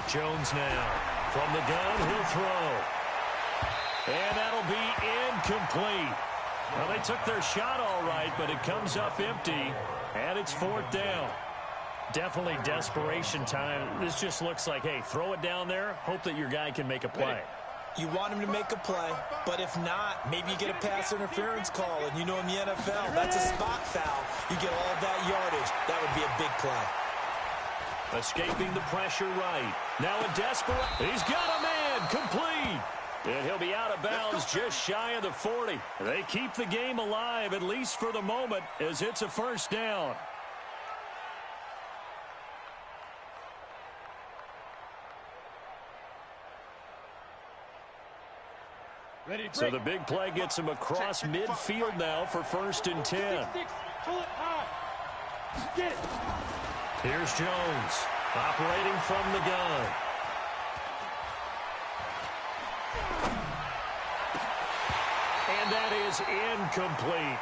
Jones now. From the gun, he'll throw. And that'll be incomplete. Well, they took their shot all right, but it comes up empty, and it's 4th down. Definitely desperation time. This just looks like, hey, throw it down there, hope that your guy can make a play. You want him to make a play, but if not, maybe you get a pass interference call, and you know in the NFL, that's a spot foul. You get all of that yardage. That would be a big play. Escaping the pressure right. Now a desperate. He's got a man. Complete. And he'll be out of bounds just shy of the 40. They keep the game alive, at least for the moment, as it's a 1st down. So the big play gets him across midfield now for 1st and 10. Here's Jones operating from the gun. And that is incomplete.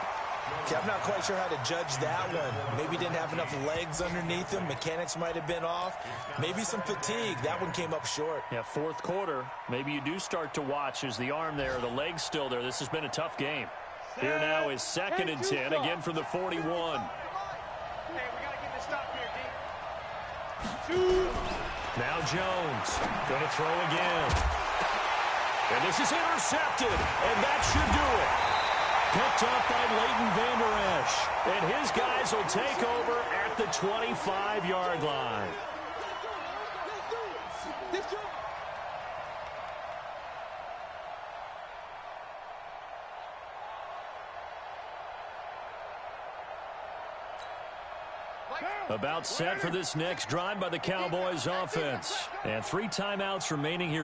Okay, I'm not quite sure how to judge that one. Maybe didn't have enough legs underneath him. Mechanics might have been off. Maybe some fatigue. That one came up short. Yeah, 4th quarter. Maybe you do start to watch as the arm there, the leg's still there. This has been a tough game. Here now is 2nd and 10, again from the 41. Hey, we got to get this stop here, D. Now Jones going to throw again. And this is intercepted, and that should do it. Picked up by Leighton Vander Esch. And his guys will take over at the 25-yard line. About set for this next drive by the Cowboys offense. And 3 timeouts remaining here.